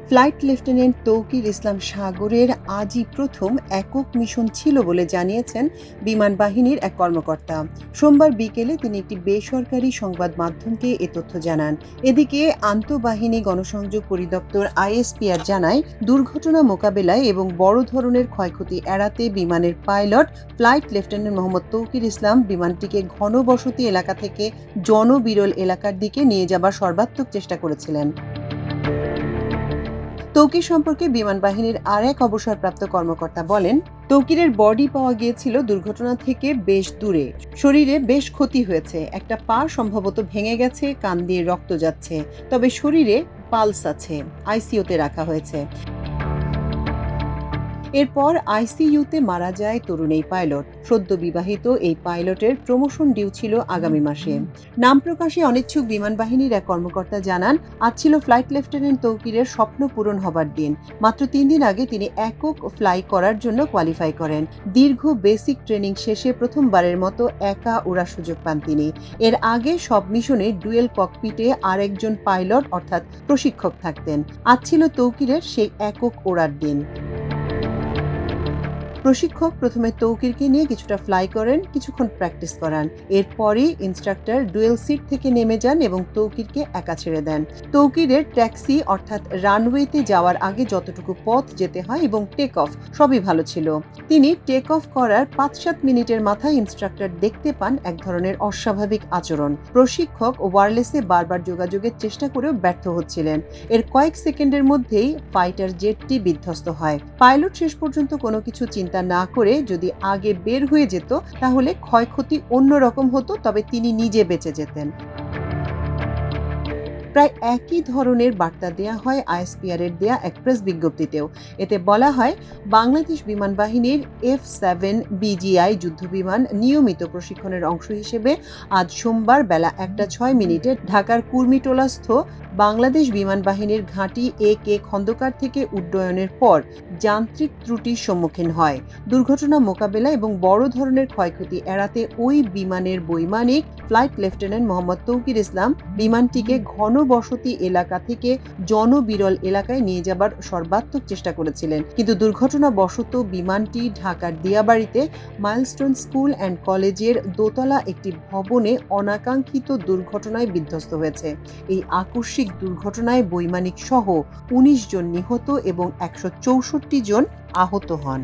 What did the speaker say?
Flight lieutenant Tauqir ইসলাম সাগরের আজই প্রথম একক মিশন ছিল বলে জানিয়েছেন বিমান বাহিনীর এক কর্মকর্তা। সোমবার বিকেলে তিনি একটি বেসরকারি সংবাদ মাধ্যমকে এ তথ্য জানান। এদিকে আন্তঃবাহিনী গণসংযোগ পরিদপ্তর আইএসপিআর জানায়, দুর্ঘটনা মোকাবেলায় এবং বড় ধরনের ক্ষয়ক্ষতি এড়াতে বিমানের pilot flight lieutenant Mohammad Tauqir Islam বিমানটিকে ঘনবসতি এলাকা থেকে জনবিরল এলাকার দিকে নিয়ে যাবার সর্বাত্মক চেষ্টা করেছিলেন। তৌকির সম্পর্কে বিমান বাহিনীর আর এক অবসরপ্রাপ্ত কর্মকর্তা বলেন, তৌকিরের বডি পাওয়া গিয়েছিল দুর্ঘটনা থেকে বেশ দূরে। শরীরে বেশ ক্ষতি হয়েছে, একটা পা সম্ভবত ভেঙে গেছে, কান দিয়ে রক্ত যাচ্ছে, তবে শরীরে পালস আছে, আইসিইউতে রাখা হয়েছে। এরপর আইসিইউতে মারা যায় তরুণ এই পাইলট। সদ্য বিবাহিত এই পাইলটের প্রমোশন ডিউ ছিল আগামী মাসে। নাম প্রকাশে অনিচ্ছুক বিমান বাহিনীর এক কর্মকর্তা জানান, আজ ছিল ফ্লাইট লেফটেন্যান্ট তৌকিরের স্বপ্ন পূরণ হবার দিন। মাত্র 3 দিন আগে তিনি একক ফ্লাই করার জন্য কোয়ালিফাই করেন। দীর্ঘ বেসিক ট্রেনিং শেষে প্রথমবারের মতো একা ওড়ার সুযোগ পান তিনি। এর আগে সব মিশনে ডুয়েল ককপিটে আরেকজন পাইলট অর্থাৎ প্রশিক্ষক থাকতেন। আজ ছিল তৌকিরের সেই একক ওড়ার দিন। প্রশিক্ষক প্রথমে তৌকিরকে নিয়ে কিছুটা ফ্লাই করেন, কিছুক্ষণ প্র্যাকটিস করান। এরপরই ইনস্ট্রাক্টর ডুয়েল সিট থেকে নেমে যান এবং তৌকিরকে একা ছেড়ে দেন। তৌকিরের ট্যাক্সি অর্থাৎ রানওয়েতে যাওয়ার আগে যতটুকু পথ যেতে হয় এবং টেক অফ সবই ভালো ছিল। তিনি টেক অফ করার 5-7 মিনিটের মাথায় ইনস্ট্রাক্টর দেখতে পান এক ধরনের অস্বাভাবিক আচরণ। প্রশিক্ষক ওয়্যারলেসে বারবার যোগাযোগের চেষ্টা করেও ব্যর্থ হচ্ছিলেন। এর কয়েক সেকেন্ডের মধ্যেই ফাইটার জেটটি বিধ্বস্ত হয়। পাইলট শেষ পর্যন্ত কোনো কিছু চিন্তা না করে যদি আগে বের হয়ে যেত তাহলে ক্ষয়ক্ষতি অন্যরকম হতো, তবে তিনি নিজে বেঁচে যেতেন। প্রায় একই ধরনের বার্তা দেয়া হয় আইএসপিআর এর দেয়া এক প্রেস বিজ্ঞপ্তিতেও। এতে বলা হয়, বাংলাদেশ বিমান বাহিনীর F-7 BGI যুদ্ধবিমান নিয়মিত প্রশিক্ষণের অংশ হিসেবে আজ সোমবার বেলা 1:06 ঢাকার কুর্মিটোলাস্থ বাংলাদেশ বিমান বাহিনীর ঘাঁটি AK খন্দকার থেকে উড্ডয়নের পর যান্ত্রিক ত্রুটির সম্মুখীন হয়। দুর্ঘটনা মোকাবেলা এবং বড় ধরনের ক্ষয়ক্ষতি এড়াতে ওই বিমানের বৈমানিক ফ্লাইট লেফটেন্যান্ট মোহাম্মদ তৌকির ইসলাম বিমানটিকে ঘনবসতি এলাকা থেকে জনবিরল এলাকায় নিয়ে যাবার সর্বাত্মক চেষ্টা করেছিলেন। কিন্তু দুর্ঘটনাবশত বিমানটি ঢাকার দিয়াবাড়িতে মাইলস্টোন স্কুল অ্যান্ড কলেজের দোতলা একটি ভবনে অনাকাঙ্ক্ষিত দুর্ঘটনায় বিধ্বস্ত হয়েছে। এই আকস্মিক দুর্ঘটনায় বৈমানিক সহ 19 জন নিহত এবং 164 জন আহত হন।